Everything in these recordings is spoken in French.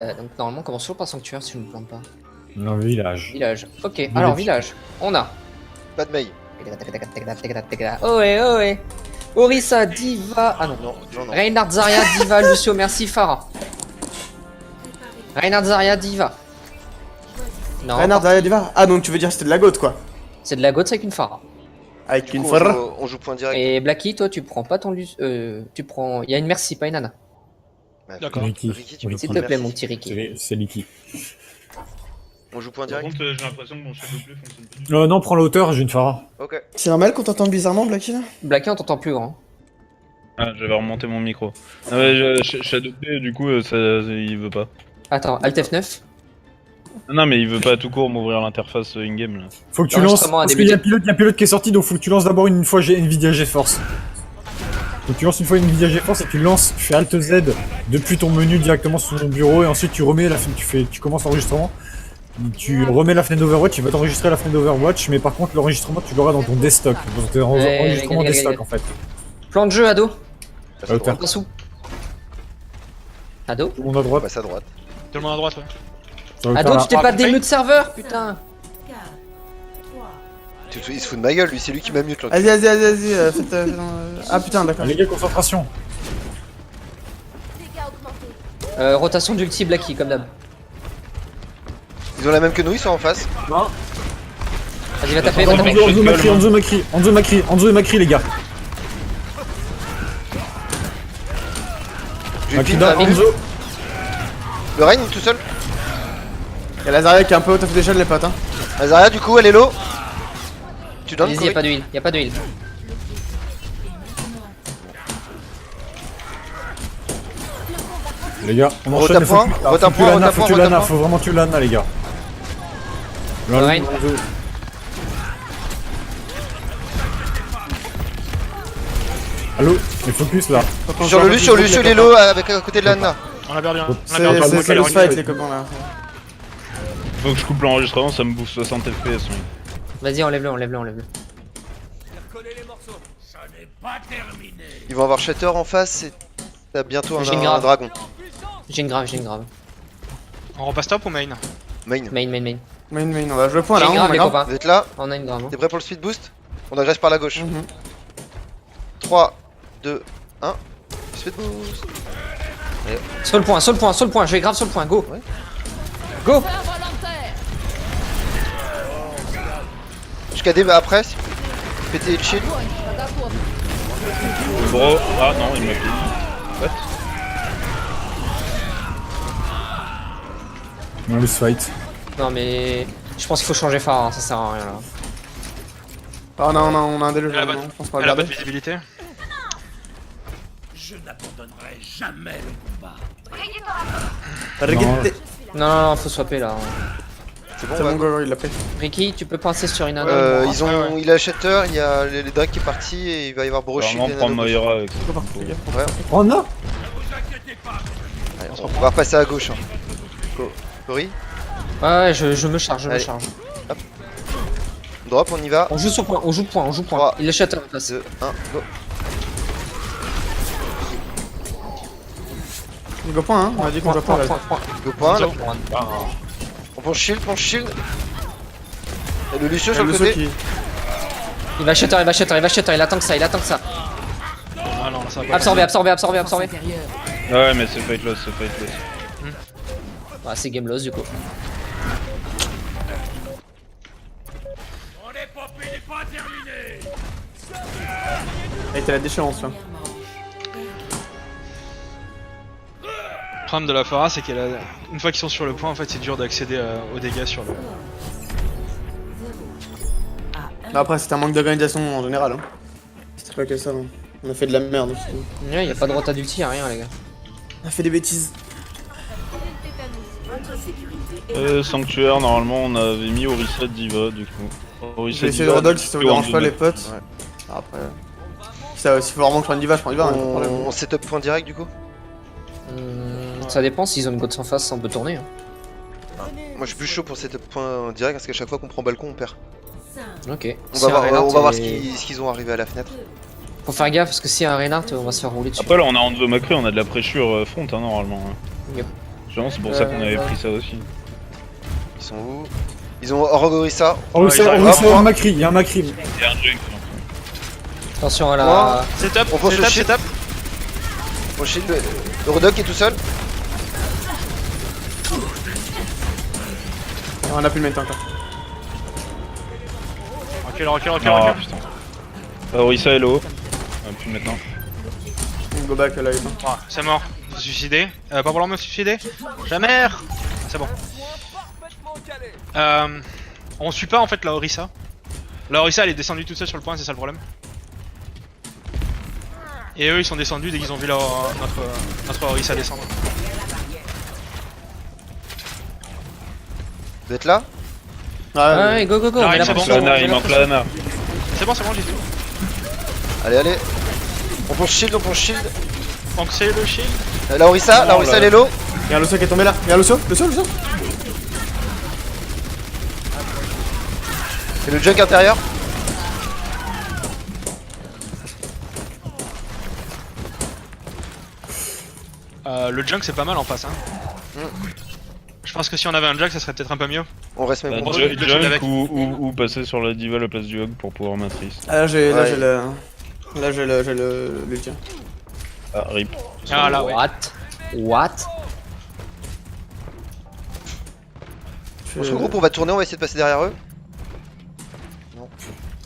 Donc normalement on commence toujours par sanctuaire si je ne me plante pas. Non, village. Village. Ok, alors village. On a. Pas de mail. Ohé, ohé. Orisa, Diva. Ah non. Non, non, non. Reinhard, Zarya, Diva, Lucio, merci, Farah. Reinhard, Zarya, Diva. Non. Reinhard derrière Diva. Ah, donc tu veux dire que c'était de la gote quoi. C'est de la goth avec une Farah. Avec Du une coup, forre. on joue point direct. Et Blacky, toi tu prends pas ton tu prends. Il y a une merci, pas une nana. Bah, D'accord. Ricky. Ricky, tu peux S'il prendre te plaît, merci. mon petit Ricky. C'est Licky. On joue point Par direct. contre, j'ai l'impression que mon chef de play fonctionne pas du tout. Non, prends la hauteur, j'ai une Farah. Ok. C'est normal qu'on t'entende bizarrement, Blacky là. Blacky, on t'entend plus grand. Ah, j'avais remonté mon micro. Ah ouais, Shadow Play, du coup, il veut pas. Attends, Alt F9. Non, mais il veut pas tout court m'ouvrir l'interface in-game là. Faut que tu lances. L'enregistrement a Parce qu'il y a débuté. un pilote qui est sorti, donc faut que tu lances d'abord une fois Nvidia GeForce. Donc tu lances une fois Nvidia GeForce et tu lances, tu fais Alt Z depuis ton menu directement sur ton bureau et ensuite tu remets la fenêtre, tu commences l'enregistrement. Tu remets la fenêtre d'Overwatch, tu vas t'enregistrer la fenêtre d'Overwatch, mais par contre l'enregistrement tu l'auras dans ton desktop, dans ton enregistrement regarde, desktop regarde. en fait. Plan de jeu, ado. Passe à hauteur. droite. Passe où Ado. Tout le monde à droite. Passe à droite. Tout le monde à droite, ouais. Sur le Ado, terrain. tu t'es pas démute serveur, putain. Il se fout de ma gueule, lui, c'est lui qui m'a mute là. Vas-y, faites. Ah putain, d'accord. Ah, les gars, concentration. Rotation d'ulti Blacky, comme d'hab. Ils ont la même que nous, ils sont en face. Vas-y, va taper, va taper. Enzo et Macri les gars. J'ai Macri pin, dans t'as vu Enzo. Le Reign tout seul. Y'a Lazaria qui est un peu out of the les potes hein. Azaria, du coup, elle est low. Tu donnes Vas-y, y'a pas de heal, y'a pas de heal. Les gars, on enchaîne. Rota point, rota point, rota Faut point, tuer rota Lana, point. faut vraiment tuer Lana les gars. Reign. Enzo. Allô, les focus là. Sur le Lucio, il est low avec à côté de l'Anna. On a perdu un. C'est le fight les copains là. Faut que je coupe l'enregistrement, ça me bouffe 60 FPS. Oui. Vas-y, enlève-le, enlève-le, enlève-le. Ils vont avoir Shatter en face et t'as bientôt J'ai une un grave. dragon. J'ai une grave, j'ai une grave. On repasse top ou main? Main. Main. Main, on va jouer point J'ai là, une on grave, va les grave. copains. Vous êtes là? On a une grave. Hein. T'es prêt pour le speed boost? On agresse par la gauche. Mhm. 3, 2, 1. Speed boost. Sur le point, je vais grave sur le point, go. Ouais. Go. Jusqu'à des après. Péter le shield. Bro, ah non, il m'a pillé. What? On a le fight. Non mais je pense qu'il faut changer phare, hein, ça sert à rien là. Ah non, on a un déluge Elle a là, pas- non, je pense pas Elle a pas de regarder. visibilité. Regardez. Non, faut swapper là. C'est bon, C'est on bon, va. go, il l'a pris. Ricky, tu peux passer sur une anneau. Ils ont, il a Shatter, il y a les Drake qui est parti et il va y avoir Broshi. Vraiment prendre Moira avec ça. Go par contre, les gars. Ouais, Oh non. allez, on va repasser à gauche. Hein. Go. Cory, Ouais, je me charge, je me Allez. charge. drop, on y va. On joue sur point, on joue point. Trois. Il est shatter en face. 2, 1, go. Go point, hein, on a dit qu'on joue point là. Go point, là. Point. On prend shield, Et le Lucio Il y sur a le le côté. saut qui. Il va shatter, il attend que ça, Ah non, ça va pas. Absorbé. Ouais, mais c'est fightless, c'est fightless. Ouais, c'est game loss du coup. Elle était la déchéance là. Le problème de la Pharah, c'est qu'elle a... Une fois qu'ils sont sur le point, en fait, c'est dur d'accéder aux dégâts sur le... Là, après, c'était un manque d'organisation en général. Hein. C'était pas que ça. Hein. On a fait de la merde aussi. Ouais, y a pas de rota d'ulti, y'a rien les gars. On a fait des bêtises. Sanctuaire, normalement on avait mis Orisa Diva du coup. Je Orisa vais essayer de redog si ça vous Diva, dérange pas, les potes. Ouais. Après. S'il faut vraiment que je prenne Diva, je prends Diva, hein, pas de problème. On setup point direct du coup. Ça dépend s'ils ont une goth en face, ça on peut tourner. Hein. Moi je suis plus chaud pour setup point direct parce qu'à chaque fois qu'on prend balcon on perd. Ok. On Si va un voir, Reinhardt, on va voir et- ce qu'ils ont arrivé à la fenêtre. Faut faire gaffe parce que si y a un Reinhardt, on va se faire rouler dessus. Après là on a Enzo Macri, on a de la pressure front hein, normalement. Hein. Yep. Justement, c'est pour ça qu'on avait pris ça aussi. Ils sont où? Ils ont Orgorissa. Oh, Ouais, c'est ils arrivent. il y a un Macri, il y a un Macri. Il y a un junk. Attention à la. Moi. Setup, On pense au setup, shield. setup. Mon shield, le Rodok est tout seul. On a plus le main encore. Recule, recule, recule, Ah recule. putain. Orisa est low. Ah, plus maintenant. Go back là, il est pas. Ah, c'est mort. Se suicider. Pas vouloir me suicider. Jamais. C'est bon. On suit pas en fait la Orisa. La Orisa elle est descendue toute seule sur le point, c'est ça le problème. Et eux ils sont descendus dès qu'ils ont vu notre Orisa descendre. Vous êtes là? Ouais, go, go, go. Non, on met la c'est bon. pression, on Lana, met il la manque pression. Lana. C'est bon, j'ai tout. Allez, allez. On pense shield, on pense shield. Donc c'est le shield. La Orisa, Non, là. elle est low. Y'a un Lucio qui est tombé là. Y'a un Lucio. Et le junk intérieur. Le junk c'est pas mal en face hein. Je pense que si on avait un junk ça serait peut-être un peu mieux. On reste même Bon, bon. le junk avec. Ou passer sur la diva à la place du hog pour pouvoir matrice. Ah, là j'ai Ouais. le Lucio. Ah, rip. Ah là ouais. What? On se regroupe, on va tourner, on va essayer de passer derrière eux.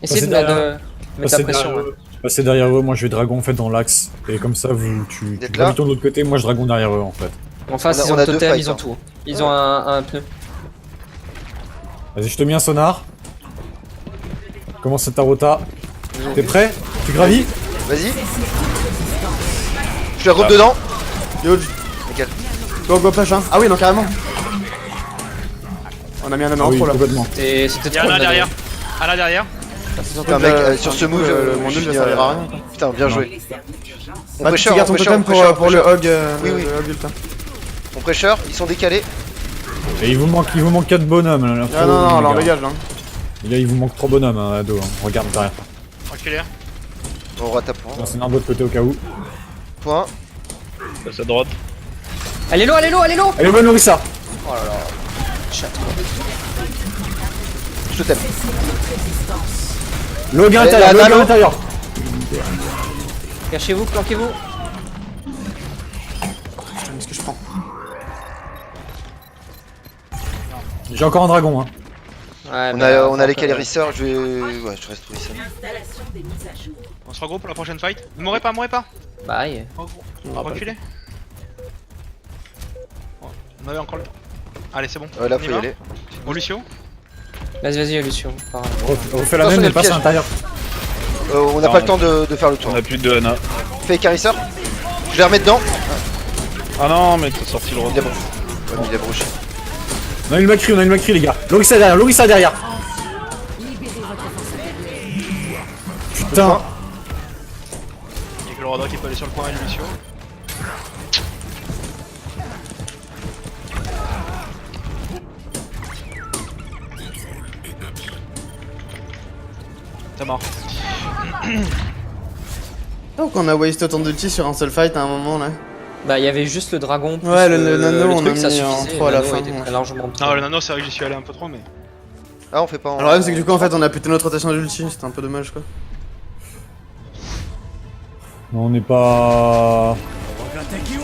Essaye de Passer mettre derrière. mettre la pression. Ouais. Passer derrière eux, moi je vais dragon en fait dans l'axe. Et comme ça, tu D'être là. gravites de l'autre côté, moi je dragon derrière eux en fait. En face, On a- ils ont on a le deux totem, fights, ils ont hein. tout. Ils ont un pneu. Vas-y, je te mets un sonar. Commence ta rota. T'es prêt? Tu gravis? Vas-y. Je suis à groupe dedans. Yo, Nickel. go push hein. Ah oui, non, carrément. On a mis un Ah numéro oui, pro là. complètement. C'était Y'a trop. un là, derrière. Un derrière. Putain, mec, sur ce move, mon je nul ne finis, servira à rien. Putain, bien joué. On Bah, tu pressure, gardes on ton pressure, totem on pressure, pour le hog. Oui, oui. le hog ultra. On pressure, ils sont décalés. Et il vous manque 4 bonhommes là. Ah non, non, là on les gars. dégage là. Et là, il vous manque 3 bonhommes hein, à dos. Hein. Regarde derrière. Reculez. On rate à point. C'est un autre côté au cas où. Point. Passe à droite. Elle est low, elle est low, elle est low. Allez, bonne Orisa. Oh là là. Chatte. Je te t'aime. Log Allez, intérieur, la log nano. intérieur. Cachez-vous, planquez-vous. Putain, qu'est-ce que je prends? J'ai encore un dragon hein. Ouais, On a les calérisseurs, je vais. Ouais, je reste ça. On se regroupe pour la prochaine fight. Mourrez pas, mourrez pas. Bye. Reculez. Bon, on avait encore le temps. Allez, c'est bon. Ouais, là, On y faut y va. aller. Bon, Lucio. Vas-y, Lucio. Par là. On refait la Attention, même il y a mais le passe à piège. l'intérieur. On n'a Non, pas le temps de faire le tour. On a plus de Hana. Fais carisseur. Je les remets dedans. Ah non, mais t'as sorti le Il est retour. bon. Ouais, il est broché. On a une Macri les gars. Logissa derrière. Putain. Il y a que le Rodok qui peut aller sur le point et Lucio. T'es mort. Donc on a wasté autant d'ulti sur un seul fight à un moment là. Bah, il y avait juste le dragon. Plus Ouais, le nano, on truc, a ça mis en suffisait. trop à Le la nano fin, était ouais. très largement trop. Non, le nano, c'est vrai que j'y suis allé un peu trop, mais. Ah, on fait pas en. Alors le problème c'est que du coup en fait on a pété notre rotation d'ulti, c'était un peu dommage quoi. Non, on n'est pas.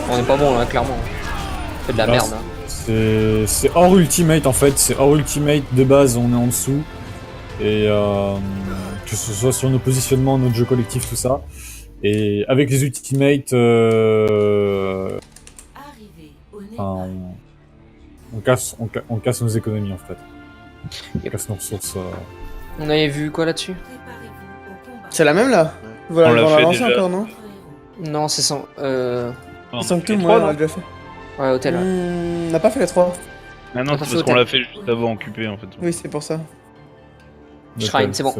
On est pas bon là, clairement. On fait de la Là, merde. Hein. C'est hors ultimate en fait, c'est hors ultimate de base, on est en dessous. Et que ce soit sur nos positionnements, notre jeu collectif, tout ça. Et avec les ultimates, enfin, on casse nos économies en fait. On casse nos ressources. On avait vu quoi là-dessus? C'est la même là? Voilà, On l'a on l'a fait lancé déjà. encore non? Non, c'est sans. Non, Sans on que a fait tout, trois, moi on non l'a déjà fait. Ouais, hôtel. Ouais. On n'a pas fait les 3. Ah non, On a c'est fait parce qu'on hôtel. l'a fait juste avant occupé en fait. Oui c'est pour ça. Shrine, c'est bon.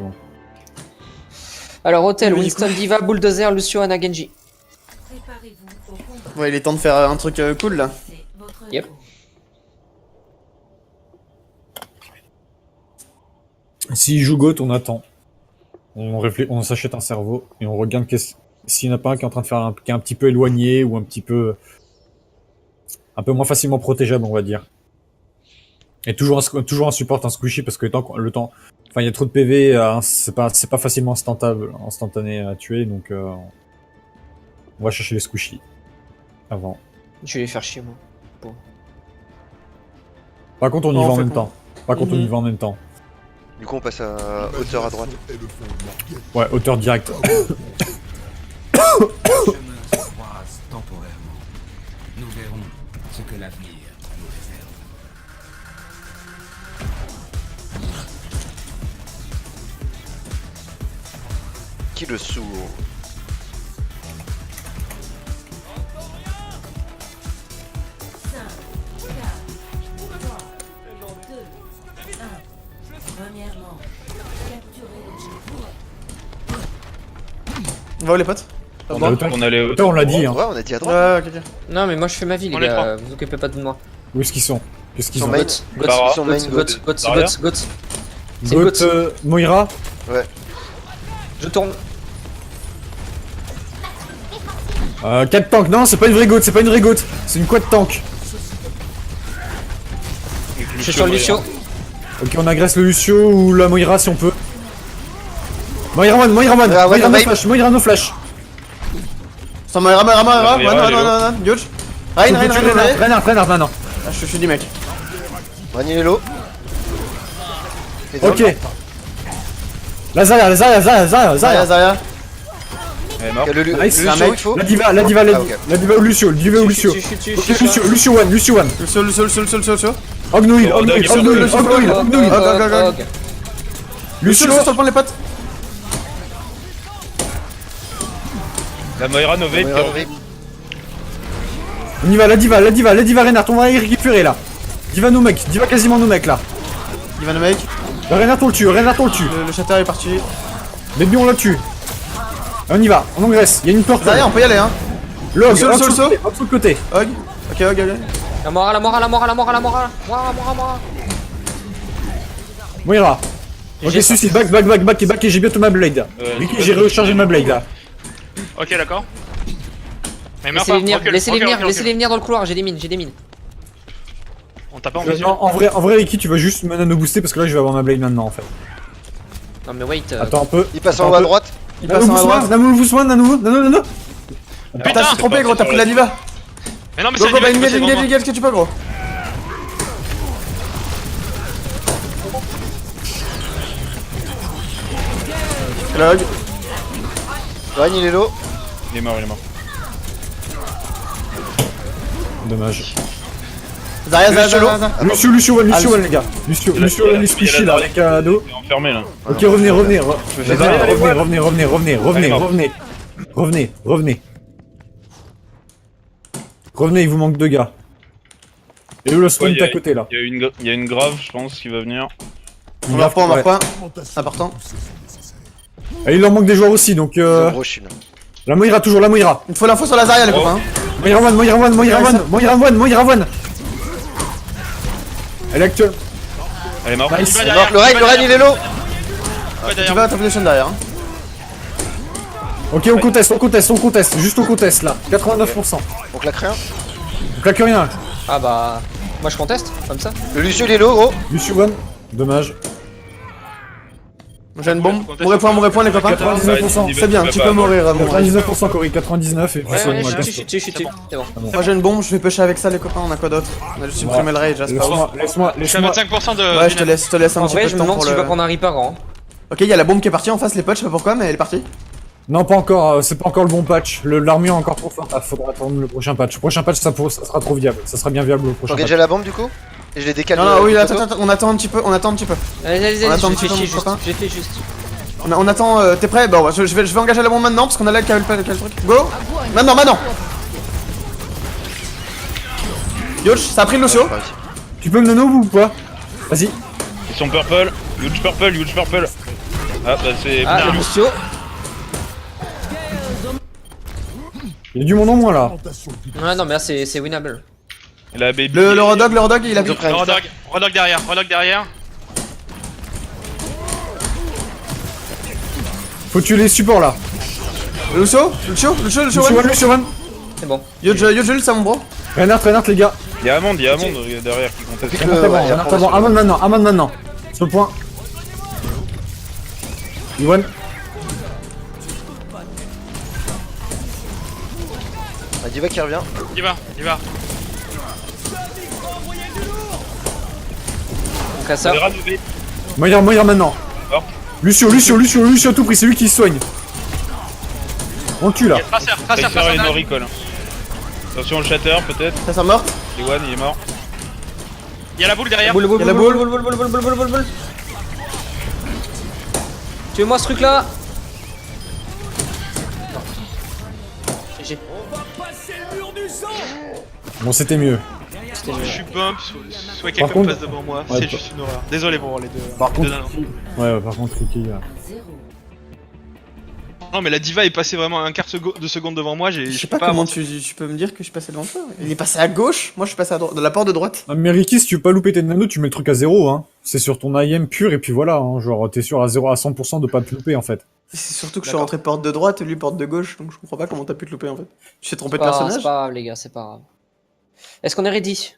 Alors, hôtel, Oui, Winston Diva, Bulldozer, Lucio, Ana, Genji. Ouais il est temps de faire un truc cool là. Yep. S'il joue GOAT, on attend. On s'achète un cerveau et on regarde s'il n'y en a pas un qui est en train de faire qui est un petit peu éloigné ou un petit peu un peu moins facilement protégeable, on va dire. Et toujours un support, un squishy, parce que le temps... Enfin, il y a trop de PV, c'est pas facilement instantané à tuer, donc on va chercher les squishy. Avant. Je vais les faire chier, moi. Par contre, on y Oh, va on en fait même con. temps. Par contre, on y va en même temps. Du coup, on passe à hauteur à droite. Ouais, hauteur directe. Croise temporairement. Nous verrons ce que l'avenir nous réserve. Qui le sourd? Premièrement, capturer l'objectif. On va où les potes? On, Bon. on allait au... Hauteur, on l'a dit, hein. Ouais, on a dit à Ouais, droite. ok, ok. Non, mais moi je fais ma vie, les On est gars. Vous occupez pas de moi. Où est-ce qu'ils sont? Qu'est-ce qu'ils Son ont? main. Goth, Bara. Son main Goth, God. Goth, Goth, Daria. Goth, Goth. C'est Goth, Goth. Moira. Je tourne. 4 tanks. Non, c'est pas une vraie Goth, c'est pas une vraie Goth. C'est une quad tank. Je suis sur le Lucio. Ok, on agresse le Lucio ou la Moira si on peut. Moira one, Moira one. Ah ouais, Moira no ouais. flash, Moira no flash. Sans Moira, Moira, Moira, Moira, non, elle est non, non, non, Huge. Rein, Rein, Rein, Rein. Reinhardt maintenant. Ah, je suis du mec. Raniello. Ok. La Zarya, Zarya, Zarya. Elle est morte. Le Nice, Lucio, un mec. il faut. La diva Ah, ok. la diva au Lucio, la diva au Lucio. Je suis Ok, Lucio one. Le sol. Ognoil, Oh, Ognoil, Dog, Ognoil, Lucio, Ognoil, Dog, Ognoil. Dog. Lucio, sur le point les potes. La Moira no vape. Moira, vape. on y va, la diva Reinhardt, on va y récupérer là. Diva nous mec, diva quasiment nous mec là. Il va le mec. Reinhardt on le tue. Le chatter est parti. Baby on le tue. On y va, on engraisse, il y a une porte. Zarya, on peut y aller, hein. Log, Le sol, hop, le sol. hop sur le côté. Hog. Ok. La Mora, la Mora, la Mora, la Mora, la Mora. Mora. Moira. Ok, J'ai ça. suicide, back, et j'ai bientôt ma blade. Vicky, j'ai rechargé ma blade là. Ok, d'accord. Mais meurs pas, recule, Laissez-les recule, venir, recule. laissez-les venir dans le couloir, j'ai des mines. On t'a pas en visu. En vrai, Vicky, tu vas juste me nano booster parce que là, je vais avoir ma blade maintenant en fait. Non mais wait. Attends un peu. Il passe en Attends haut un à peu. droite. Il passe en à droite. Nano. Putain, je suis trompé, gros, t'as pris la diva. Mais non, mais Go, c'est go, bah, une engage, ce que tu peux, gros. Log. Raniello. Il est mort. Dommage. Zarya. Lucio one les gars. Lucio one, les squishy là avec dos. Il est enfermé là. Ok, revenez. Revenez, il vous manque 2 gars. Et où le spawn Ouais, est à côté là. Il y a une grave, je pense, qui va venir. On meurt pas. Important. Et il en manque des joueurs aussi donc Gros shield. la Moira toujours, la Moira. Il me faut l'info sur la Zarya, les Oh. copains. Moira one. Elle est actuelle. Elle est morte. Nice. Il va Le Rein, il est low. Ouais, Tu derrière. vas à ta position derrière. Ok, on conteste, juste on conteste là. 89%. On claque rien. On claque rien. Ah bah. Moi je conteste, comme ça. Le Lucio, il est low, gros. Lucio one. Dommage. J'ai une bombe. Mon point, les copains. 99%. C'est bien, tu peux mourir. Bon, 99% Cory, 99 et puis Ouais, c'est ouais, bon, je suis dessus. C'est bon. Moi j'ai une bombe, je vais pêcher avec ça, les copains. On a quoi d'autre? On a juste supprimé le rage, c'est pas ouf. Laisse-moi. Je suis à 25% de. Ouais, je te laisse un En petit vrai, peu je de me temps demande pour si je vais le. prendre un Reaper grand. Ok, il y a la bombe qui est partie en face, les potes, je sais pas pourquoi, mais elle est partie. Non, pas encore, c'est pas encore le bon patch. L'armure est encore trop forte. Ah, faudra attendre le prochain patch. Le prochain patch, ça sera trop viable. Ça sera bien viable au prochain J'engage patch. la bombe du coup. Et je les décale. Non, non, oui, attends, on attend un petit peu. Allez, On attend un je petit fais peu, chier mon juste. copain. Je fais juste. On attend, t'es prêt? Bon, je vais engager la bombe maintenant parce qu'on a là le truc. Go! Maintenant! Yosh, ça a pris le Lucio. Tu peux me nano ou pas? Vas-y. Ils sont purple. Huge purple. Ah bah c'est Ah, bien. Lucio. Il y a du monde en moins là. Ouais, non, mais là c'est winnable. Et la baby. Le Rodog, il a pris. Rodog derrière. Faut tuer les supports là. Lucio, Lucio one. C'est bon. Yosh, c'est mon bro. Reinhardt les gars. Y'a Amande derrière qui conteste. Pique-le, Reinhardt ouais, avant, après, on va Amon maintenant. Sur le point. Iwan. Ah, Diva qui revient. Il va. On casse ça. Moira maintenant. Mort. Lucio à tout prix, c'est lui qui se soigne. On le tue là. Tracer, Tracer et no recall. Attention au shatter peut-être. Ça sent mort. Ewan il est mort. Il y a la boule derrière. Il y a la boule. Boule. Tuez-moi ce truc là. GG. Bon, c'était mieux. C'était Je mieux. suis bump, soit quelqu'un contre- passe devant moi, Ouais, c'est juste une horreur. Désolé pour les deux. Par les deux contre, nanos. ouais, par contre, Ricky, là. 0. Non mais la diva est passée vraiment un quart de seconde devant moi, Je sais je pas peux comment avancer. tu peux me dire que je suis passé devant toi. Il est passé à gauche, moi je suis passé à droite, dans la porte de droite. Ah, mais Ricky, si tu veux pas louper tes nanos, tu mets le truc à 0, hein. C'est sur ton IM pur, et puis voilà, hein. Genre, t'es sûr à 0 à 100% de pas te louper, en fait. C'est surtout que je suis D'accord. rentré porte de droite et lui porte de gauche, donc je comprends pas comment t'as pu te louper en fait. Tu t'es trompé de C'est personnage. pas grave les gars, c'est pas grave. Est-ce qu'on est ready?